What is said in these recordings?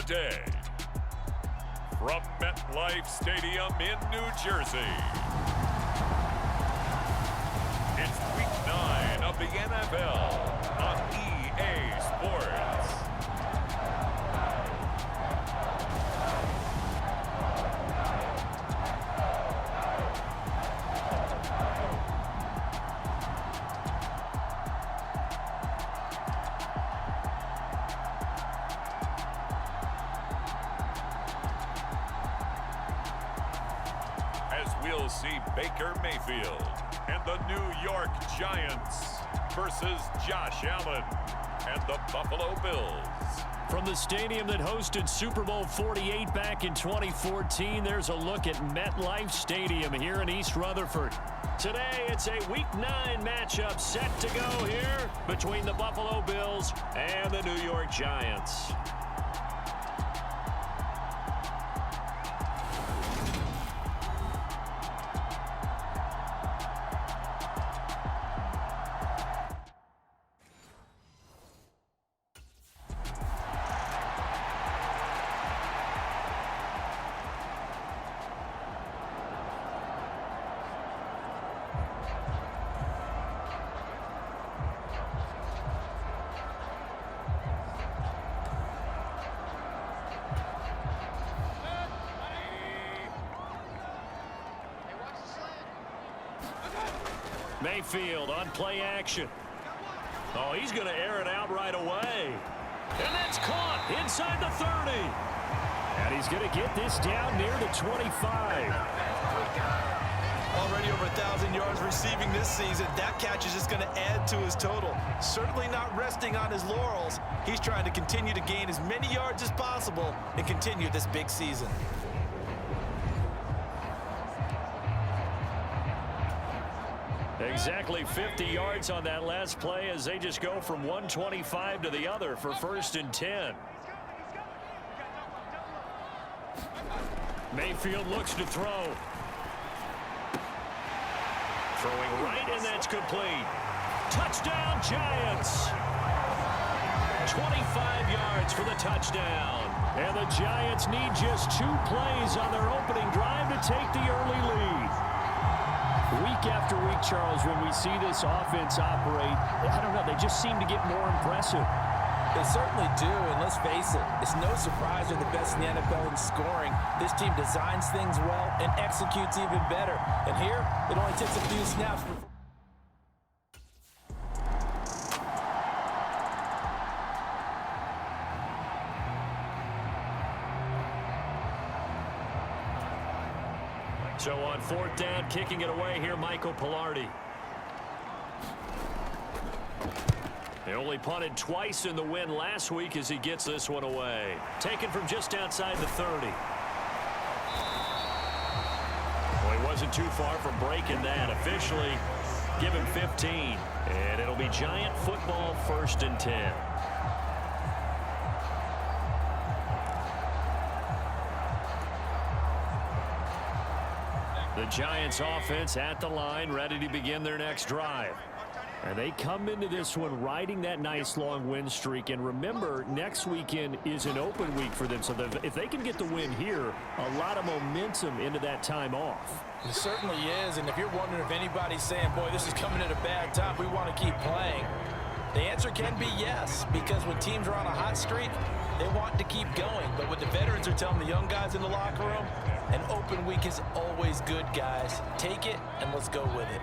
today. From MetLife Stadium in New Jersey, it's Week 9 of the NFL on EA Sports. We'll see Baker Mayfield and the New York Giants versus Josh Allen and the Buffalo Bills. From the stadium that hosted Super Bowl 48 back in 2014, there's a look at MetLife Stadium here in East Rutherford. Today, it's a Week 9 matchup set to go here between the Buffalo Bills and the New York Giants. Mayfield on play action. Oh, he's going to air it out right away. And that's caught inside the 30. And he's going to get this down near the 25. Already over 1,000 yards receiving this season. That catch is just going to add to his total. Certainly not resting on his laurels. He's trying to continue to gain as many yards as possible and continue this big season. Exactly 50 yards on that last play as they just go from 125 to the other for 1st and 10. Mayfield looks to throw. Throwing right, and that's complete. Touchdown, Giants. 25 yards for the touchdown. And the Giants need just 2 plays on their opening drive to take the early lead. Week after week, Charles, when we see this offense operate, I don't know, they just seem to get more impressive. They certainly do, and let's face it, it's no surprise they're the best in the NFL in scoring. This team designs things well and executes even better. And here, it only takes a few snaps before. So on 4th down, kicking it away here, Michael Pilardi. They only punted twice in the win last week as he gets this one away. Taken from just outside the 30. Well, he wasn't too far from breaking that. Officially, give him 15. And it'll be Giant football 1st and 10. The Giants offense at the line, ready to begin their next drive. And they come into this one riding that nice long win streak. And remember, next weekend is an open week for them. So if they can get the win here, a lot of momentum into that time off. It certainly is. And if you're wondering if anybody's saying, boy, this is coming at a bad time, we want to keep playing, the answer can be yes. Because when teams are on a hot streak, they want to keep going. But what the veterans are telling the young guys in the locker room, an open week is always good, guys. Take it, and let's go with it.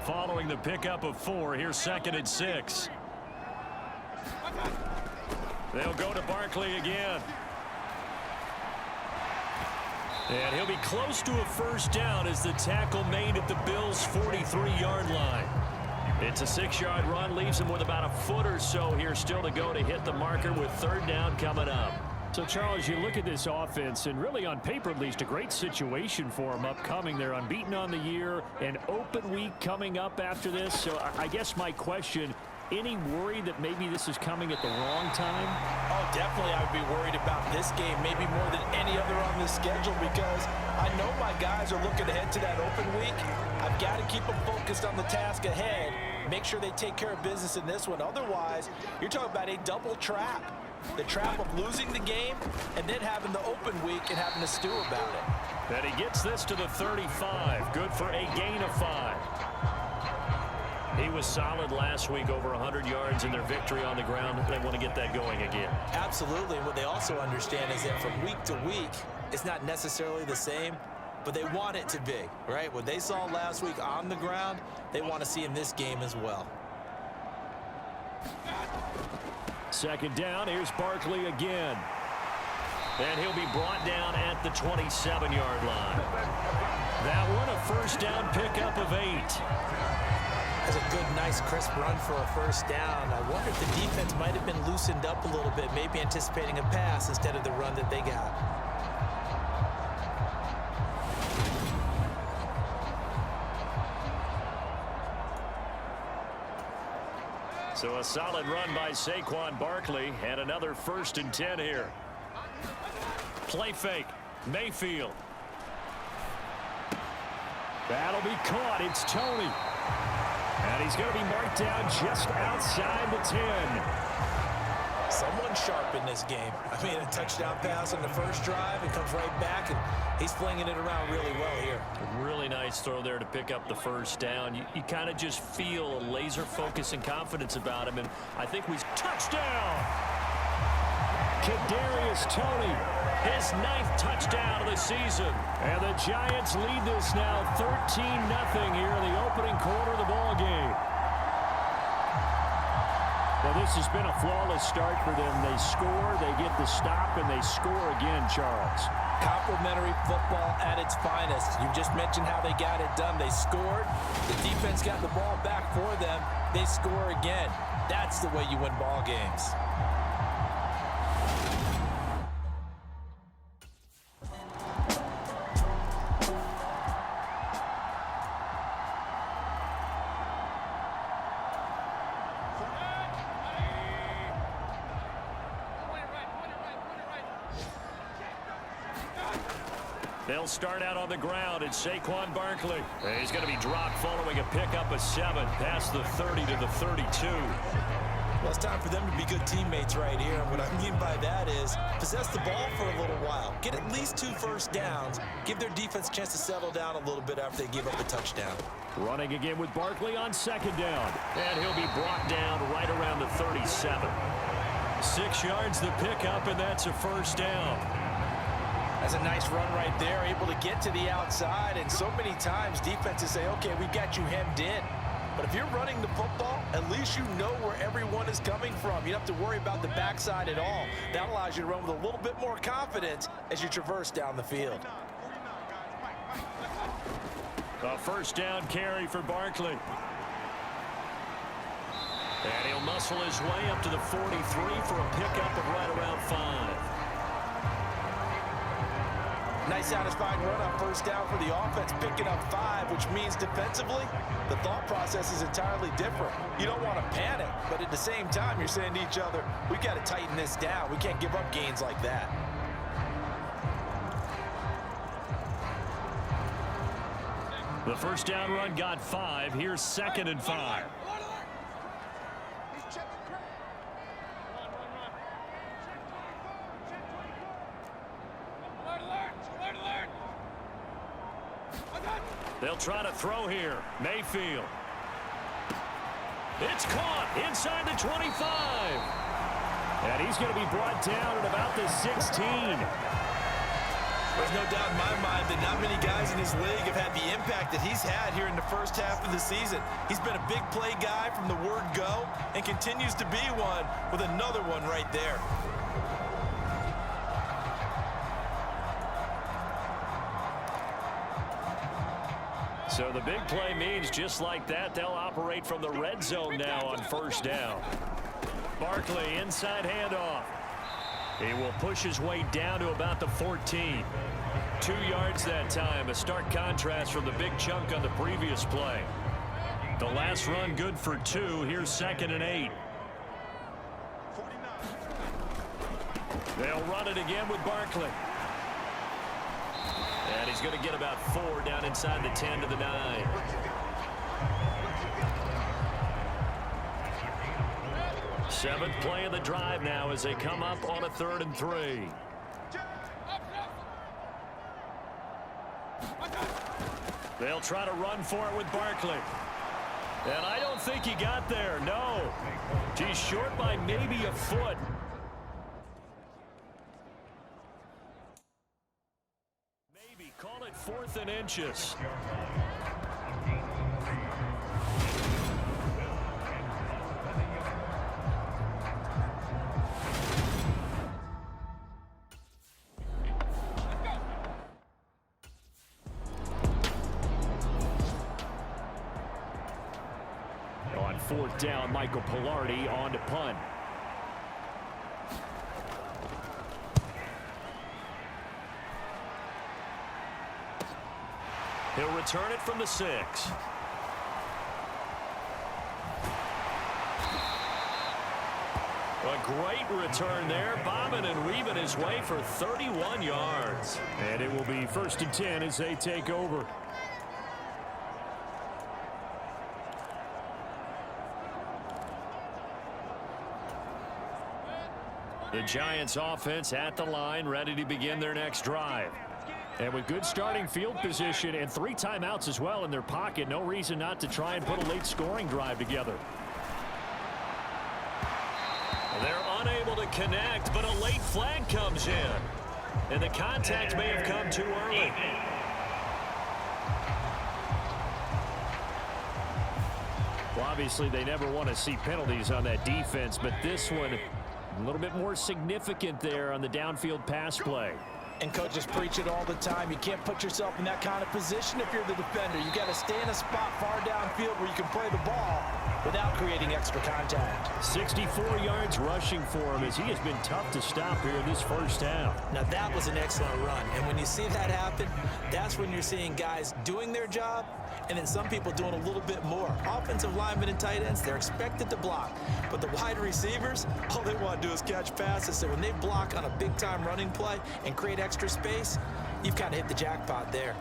Following the pickup of 4, here's 2nd and 6. They'll go to Barkley again. And he'll be close to a 1st down as the tackle made at the Bills' 43-yard line. It's a 6-yard run, leaves him with about a foot or so here still to go to hit the marker with 3rd down coming up. So, Charles, you look at this offense, and really on paper at least a great situation for them upcoming. They're unbeaten on the year, an open week coming up after this. So I guess my question, any worry that maybe this is coming at the wrong time? Oh, definitely I would be worried about this game, maybe more than any other on this schedule, because I know my guys are looking ahead to that open week. I've got to keep them focused on the task ahead, make sure they take care of business in this one. Otherwise, you're talking about a double trap. The trap of losing the game and then having the open week and having to stew about it. And he gets this to the 35. Good for a gain of 5. He was solid last week, over 100 yards in their victory on the ground. They want to get that going again. Absolutely. What they also understand is that from week to week, it's not necessarily the same, but they want it to be, right? What they saw last week on the ground, they want to see in this game as well. Second down, here's Barkley again. And he'll be brought down at the 27-yard line. That one, a first down pickup of 8. That's a good, nice, crisp run for a first down. I wonder if the defense might have been loosened up a little bit, maybe anticipating a pass instead of the run that they got. So a solid run by Saquon Barkley, and another 1st and 10 here. Play fake, Mayfield. That'll be caught. It's Tony. And he's going to be marked down just outside the 10. Someone sharp in this game. I mean, a touchdown pass on the first drive and comes right back, and he's flinging it around really well here. Really nice throw there to pick up the first down. You kind of just feel a laser focus and confidence about him, and I think we touchdown. Kadarius Toney, his 9th touchdown of the season. And the Giants lead this now 13-0 here in the opening quarter of the ball game. Well, this has been a flawless start for them. They score, they get the stop, and they score again, Charles. Complimentary football at its finest. You just mentioned how they got it done. They scored. The defense got the ball back for them. They score again. That's the way you win ball games. They'll start out on the ground. It's Saquon Barkley. He's going to be dropped following a pickup of 7 past the 30 to the 32. Well, it's time for them to be good teammates right here. And what I mean by that is possess the ball for a little while. Get at least 2 first downs. Give their defense a chance to settle down a little bit after they give up a touchdown. Running again with Barkley on 2nd down. And he'll be brought down right around the 37. 6 yards the pickup, and that's a first down. That's a nice run right there, able to get to the outside. And so many times defenses say, okay, we got you hemmed in. But if you're running the football, at least you know where everyone is coming from. You don't have to worry about the backside at all. That allows you to run with a little bit more confidence as you traverse down the field. A first down carry for Barkley. And he'll muscle his way up to the 43 for a pickup of right around 5. Nice satisfying run on first down for the offense, picking up 5, which means defensively, the thought process is entirely different. You don't want to panic, but at the same time, you're saying to each other, we've got to tighten this down. We can't give up gains like that. The first down run got 5. Here's 2nd and 5. They'll try to throw here. Mayfield. It's caught inside the 25. And he's going to be brought down at about the 16. There's no doubt in my mind that not many guys in this league have had the impact that he's had here in the first half of the season. He's been a big play guy from the word go and continues to be one with another one right there. So the big play means just like that, they'll operate from the red zone now on first down. Barkley, inside handoff. He will push his way down to about the 14. 2 yards that time, a stark contrast from the big chunk on the previous play. The last run good for 2. Here's 2nd and 8. They'll run it again with Barkley. And he's going to get about 4 down inside the 10 to the 9. Seventh play of the drive now as they come up on a 3rd and 3. They'll try to run for it with Barkley. And I don't think he got there. No. He's short by maybe a foot. Maybe. Call it 4th and inches. On 4th down, Michael Pilardi on to punt. He'll return it from the 6. A great return there, bobbing and weaving his way for 31 yards. And it will be 1st and 10 as they take over. The Giants offense at the line, ready to begin their next drive. And with good starting field position and 3 timeouts as well in their pocket, no reason not to try and put a late scoring drive together. They're unable to connect, but a late flag comes in. And the contact may have come too early. Well, obviously they never want to see penalties on that defense, but this one a little bit more significant there on the downfield pass play. And coaches preach it all the time. You can't put yourself in that kind of position if you're the defender. You got to stay in a spot far downfield where you can play the ball without creating extra contact. 64 yards rushing for him as he has been tough to stop here in this first half. Now that was an excellent run. And when you see that happen, that's when you're seeing guys doing their job and then some people doing a little bit more. Offensive linemen and tight ends, they're expected to block. But the wide receivers, all they want to do is catch passes. So when they block on a big-time running play and create extra space, you've kind of hit the jackpot there.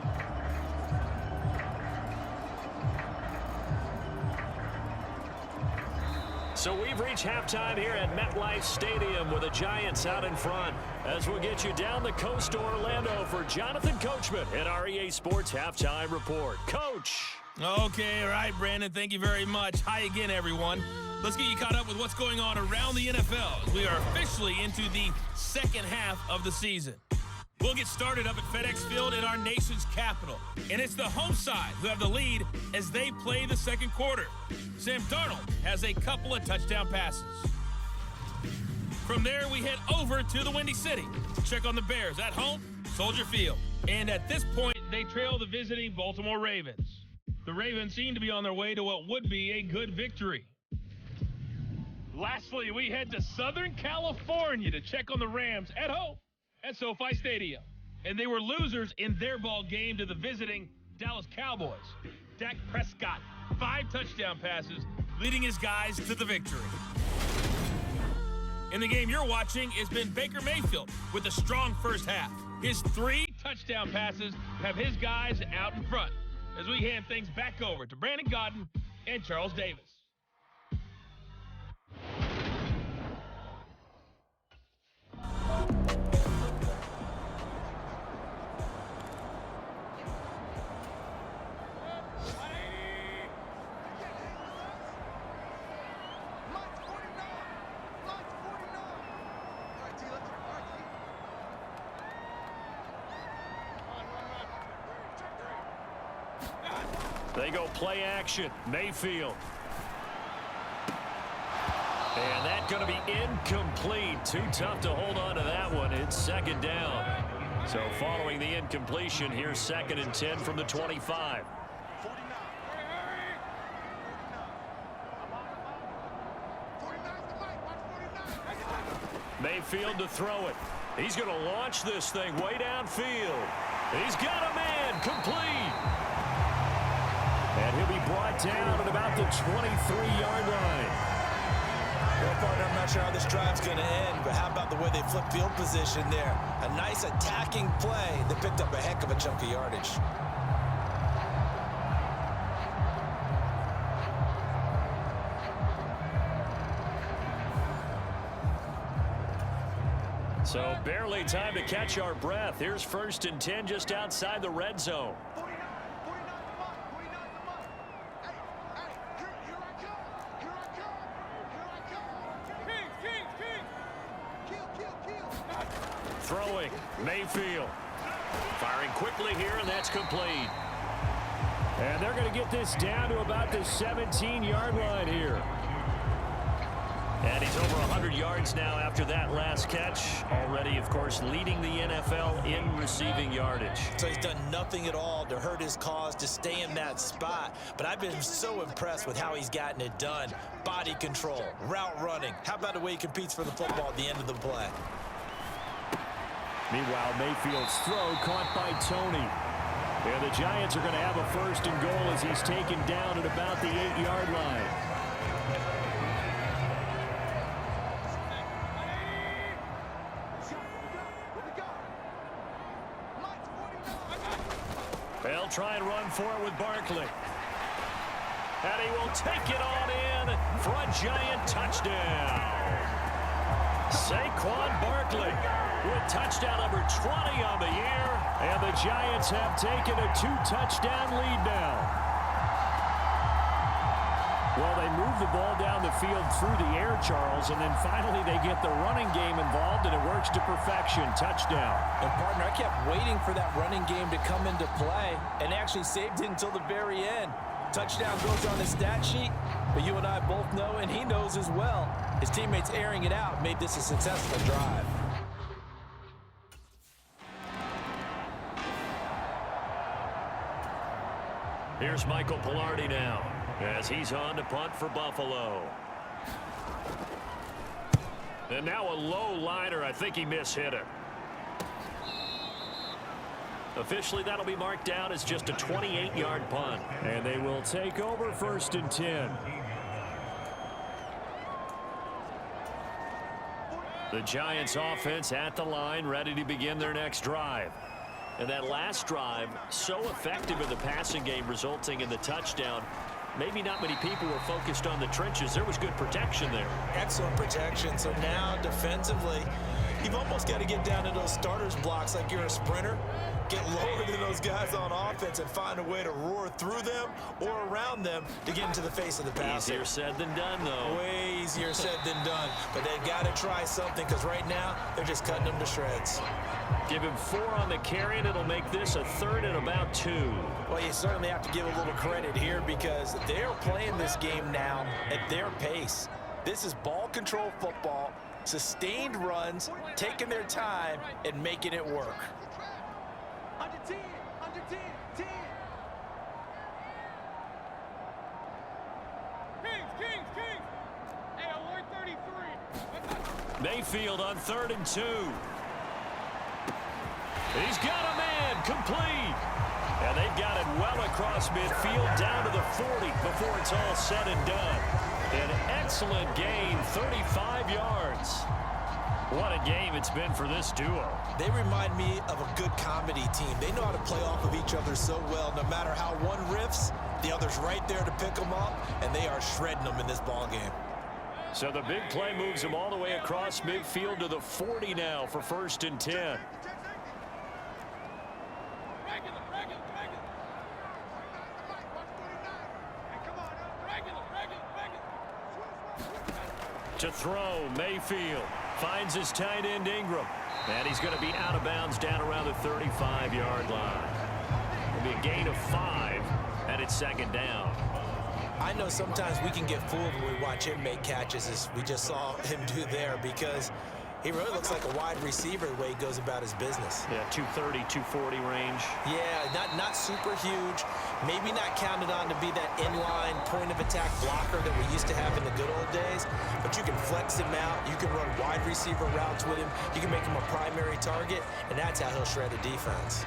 So we've reached halftime here at MetLife Stadium with the Giants out in front. As we'll get you down the coast to Orlando for Jonathan Coachman at our EA Sports Halftime Report. Coach. Okay, all right, Brandon, thank you very much. Hi again, everyone. Let's get you caught up with what's going on around the NFL. We are officially into the second half of the season. We'll get started up at FedEx Field in our nation's capital. And it's the home side who have the lead as they play the second quarter. Sam Darnold has a couple of touchdown passes. From there, we head over to the Windy City. Check on the Bears at home, Soldier Field. And at this point, they trail the visiting Baltimore Ravens. The Ravens seem to be on their way to what would be a good victory. Lastly, we head to Southern California to check on the Rams at home at SoFi Stadium. And they were losers in their ball game to the visiting Dallas Cowboys. Dak Prescott, 5 touchdown passes, leading his guys to the victory. In the game you're watching has been Baker Mayfield with a strong first half. His 3 touchdown passes have his guys out in front as we hand things back over to Brandon Godden and Charles Davis. They go play action. Mayfield. And that's going to be incomplete. Too tough to hold on to that one. It's second down. So following the incompletion, here's 2nd and 10 from the 25. Mayfield to throw it. He's going to launch this thing way downfield. He's got a man complete. And he'll be brought down at about the 23-yard line. Well, partner, I'm not sure how this drive's going to end, but how about the way they flip field position there? A nice attacking play that picked up a heck of a chunk of yardage. So barely time to catch our breath. Here's 1st and 10 just outside the red zone. Throwing, Mayfield. Firing quickly here, and that's complete. And they're going to get this down to about the 17-yard line here. And he's over 100 yards now after that last catch. Already, of course, leading the NFL in receiving yardage. So he's done nothing at all to hurt his cause, to stay in that spot. But I've been so impressed with how he's gotten it done. Body control, route running. How about the way he competes for the football at the end of the play? Meanwhile, Mayfield's throw caught by Tony. And the Giants are going to have a 1st and goal as he's taken down at about the 8-yard line. They'll try and run for it with Barkley. And he will take it on in for a Giant touchdown. Saquon Barkley with touchdown number 20 on the year. And the Giants have taken a 2-touchdown lead now. Well, they move the ball down the field through the air, Charles, and then finally they get the running game involved, and it works to perfection. Touchdown. And, partner, I kept waiting for that running game to come into play and actually saved it until the very end. Touchdown goes on his stat sheet, but you and I both know, and he knows as well, his teammates airing it out made this a successful drive. Here's Michael Pilardi now as he's on to punt for Buffalo. And now a low liner. I think he mishit it. Officially, that'll be marked down as just a 28-yard punt. And they will take over 1st and 10. The Giants offense at the line, ready to begin their next drive. And that last drive, so effective in the passing game, resulting in the touchdown. Maybe not many people were focused on the trenches. There was good protection there. Excellent protection. So now, defensively, you've almost got to get down to those starters blocks like you're a sprinter. Get lower than those guys on offense and find a way to roar through them or around them to get into the face of the passer. Easier said than done, though. Way easier said than done. But they've got to try something because right now they're just cutting them to shreds. Give him 4 on the carry, and it'll make this a 3rd and about 2. Well, you certainly have to give a little credit here because they're playing this game now at their pace. This is ball control football, sustained runs, taking their time, and making it work. Under 10, 10. Kings. Hey, alert 33. Mayfield on 3rd and 2. He's got a man, complete. And they've got it well across midfield, down to the 40 before it's all said and done. An excellent gain, 35 yards. What a game it's been for this duo. They remind me of a good comedy team. They know how to play off of each other so well. No matter how one riffs, the other's right there to pick them up, and they are shredding them in this ball game. So the big play moves them all the way across midfield to the 40 now for 1st and 10. To throw, Mayfield finds his tight end Ingram, and he's going to be out of bounds down around the 35-yard line. It'll be a gain of 5, and it's 2nd down. I know sometimes we can get fooled when we watch him make catches, as we just saw him do there, because he really looks like a wide receiver the way he goes about his business. Yeah, 230, 240 range. Yeah, not super huge. Maybe not counted on to be that inline point-of-attack blocker that we used to have in the good old days, but you can flex him out. You can run wide receiver routes with him. You can make him a primary target, and that's how he'll shred a defense.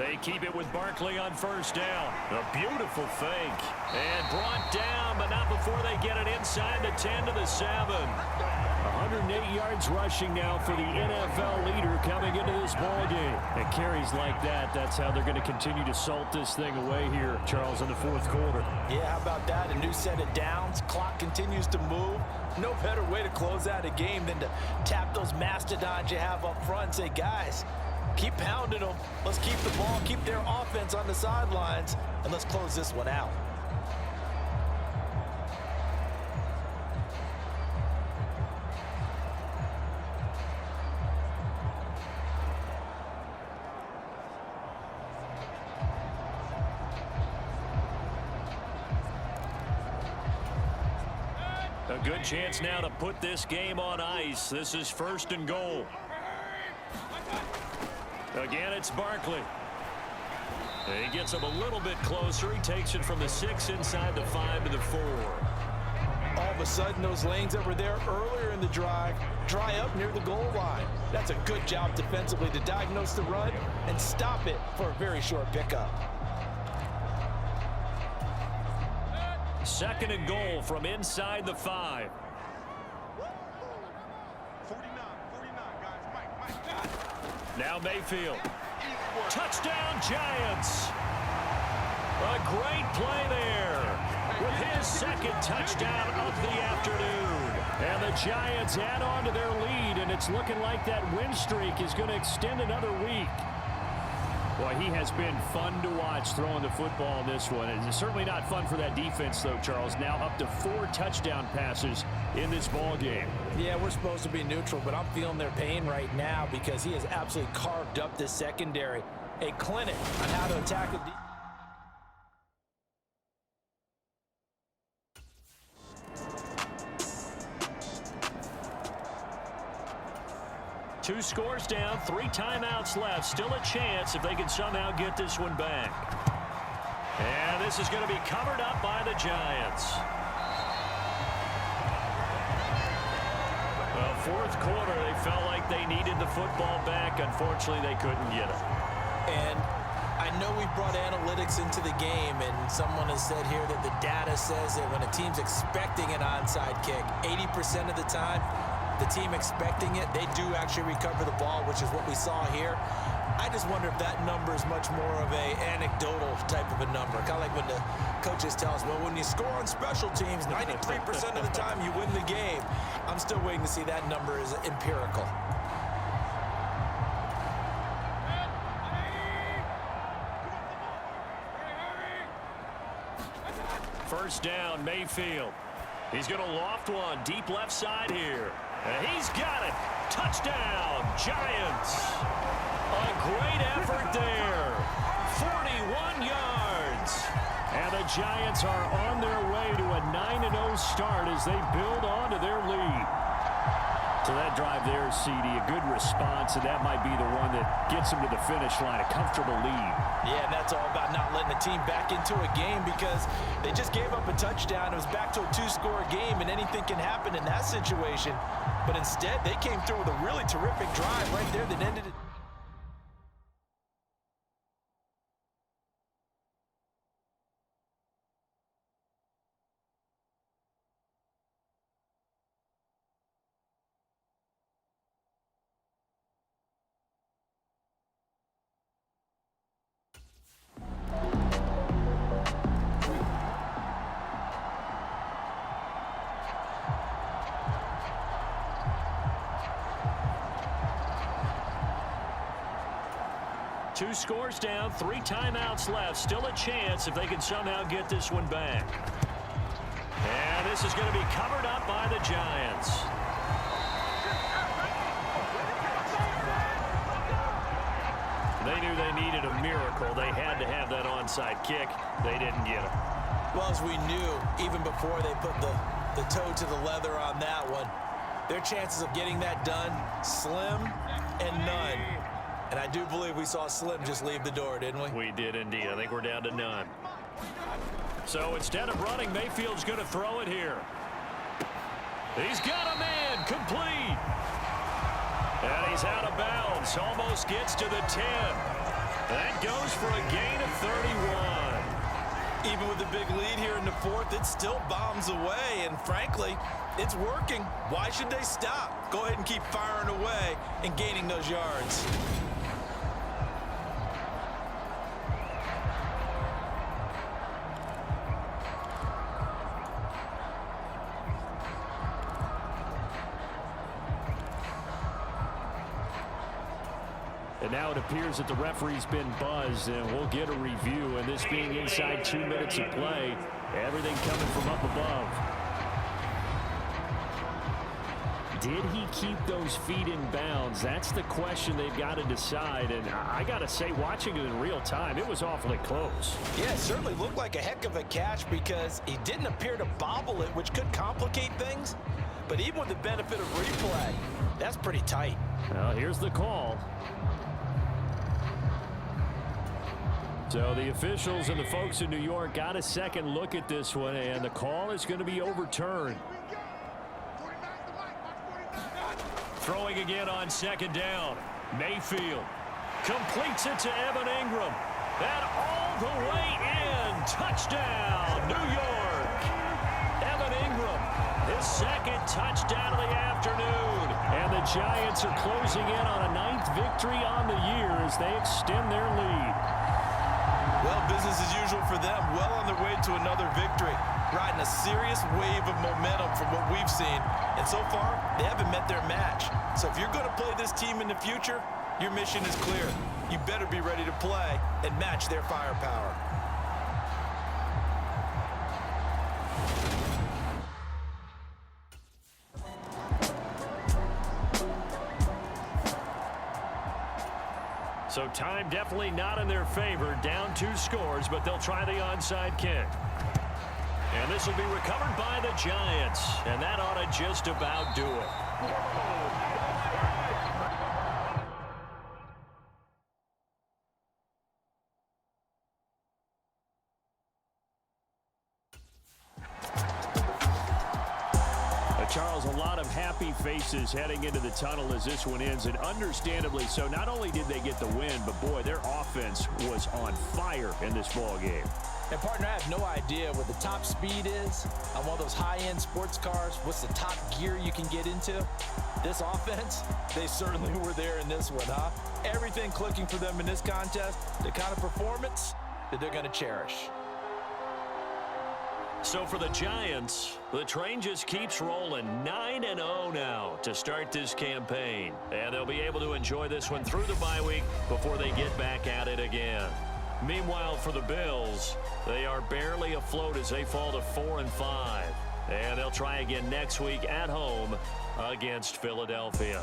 They keep it with Barkley on first down. A beautiful fake. And brought down, but not before they get it inside the 10 to the 7. 108 yards rushing now for the NFL leader coming into this ball game. And carries like that, that's how they're going to continue to salt this thing away here, Charles, in the fourth quarter. Yeah, how about that? A new set of downs. Clock continues to move. No better way to close out a game than to tap those mastodons you have up front and say, guys, keep pounding them. Let's keep the ball, keep their offense on the sidelines, and let's close this one out. A good chance now to put this game on ice. This is first and goal. Again, it's Barkley. He gets him a little bit closer. He takes it from the 6 inside the 5 to the 4. All of a sudden, those lanes that were there earlier in the drive dry up near the goal line. That's a good job defensively to diagnose the run and stop it for a very short pickup. Second and goal from inside the 5. 49, guys. Mike. Now Mayfield. Touchdown, Giants. A great play there with his second touchdown of the afternoon. And the Giants add on to their lead, and it's looking like that win streak is going to extend another week. Boy, he has been fun to watch throwing the football in this one. It's certainly not fun for that defense, though, Charles. Now up to 4 touchdown passes in this ball game. Yeah, we're supposed to be neutral, but I'm feeling their pain right now because he has absolutely carved up this secondary. A clinic on how to attack a defense. Two scores down, 3 timeouts left. Still a chance if they can somehow get this one back. And this is going to be covered up by the Giants. Well, fourth quarter, they felt like they needed the football back. Unfortunately, they couldn't get it. And I know we brought analytics into the game, and someone has said here that the data says that when a team's expecting an onside kick, 80% of the time, the team expecting it, they do actually recover the ball, which is what we saw here. I just wonder if that number is much more of a anecdotal type of a number. Kind of like when the coaches tell us, well, when you score on special teams, 93% of the time you win the game. I'm still waiting to see that number is empirical. First down, Mayfield. He's going to loft one deep left side here. And he's got it. Touchdown, Giants. A great effort there. 41 yards. And the Giants are on their way to a 9-0 start as they build on to their lead. So that drive there, CD, a good response, and that might be the one that gets them to the finish line, a comfortable lead. Yeah, and that's all about not letting the team back into a game because they just gave up a touchdown. It was back to a 2-score game, and anything can happen in that situation. But instead, they came through with a really terrific drive right there that ended it. Two scores down, 3 timeouts left. Still a chance if they can somehow get this one back. And this is going to be covered up by the Giants. They knew they needed a miracle. They had to have that onside kick. They didn't get it. Well, as we knew, even before they put the toe to the leather on that one, their chances of getting that done, slim and none. And I do believe we saw Slim just leave the door, didn't we? We did indeed. I think we're down to none. So instead of running, Mayfield's going to throw it here. He's got a man, complete. And he's out of bounds, almost gets to the 10. That goes for a gain of 31. Even with the big lead here in the fourth, it still bombs away, and frankly, it's working. Why should they stop? Go ahead and keep firing away and gaining those yards. And now it appears that the referee's been buzzed, and we'll get a review. And this being inside 2 minutes of play, everything coming from up above. Did he keep those feet in bounds? That's the question they've got to decide. And I got to say, watching it in real time, it was awfully close. Yeah, it certainly looked like a heck of a catch because he didn't appear to bobble it, which could complicate things. But even with the benefit of replay, that's pretty tight. Well, here's the call. So the officials and the folks in New York got a second look at this one, and the call is going to be overturned. Throwing again on second down. Mayfield completes it to Evan Ingram. And all the way in. Touchdown, New York. Evan Ingram, his second touchdown of the afternoon. And the Giants are closing in on a 9th victory on the year as they extend their lead. Well, business as usual for them. Well on their way to another victory. Riding a serious wave of momentum from what we've seen. And so far, they haven't met their match. So if you're going to play this team in the future, your mission is clear. You better be ready to play and match their firepower. So time definitely not in their favor. Down 2 scores, but they'll try the onside kick. And this will be recovered by the Giants. And that ought to just about do it. Charles, a lot of happy faces heading into the tunnel as this one ends, and understandably so. Not only did they get the win, but boy, their offense was on fire in this ball game. And partner, I have no idea what the top speed is on one of those high-end sports cars. What's the top gear you can get into? This offense, they certainly were there in this one, huh? Everything clicking for them in this contest, the kind of performance that they're going to cherish. So for the Giants, the train just keeps rolling. 9-0 now to start this campaign. And they'll be able to enjoy this one through the bye week before they get back at it again. Meanwhile, for the Bills, they are barely afloat as they fall to 4-5. And they'll try again next week at home against Philadelphia.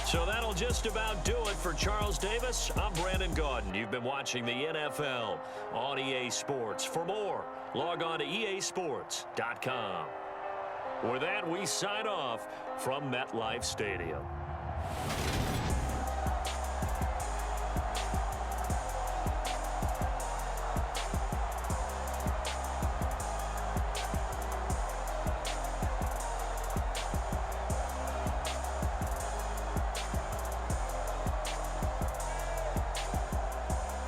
So that'll just about do it for Charles Davis. I'm Brandon Gaudin. You've been watching the NFL on EA Sports. For more, log on to easports.com. With that, we sign off from MetLife Stadium.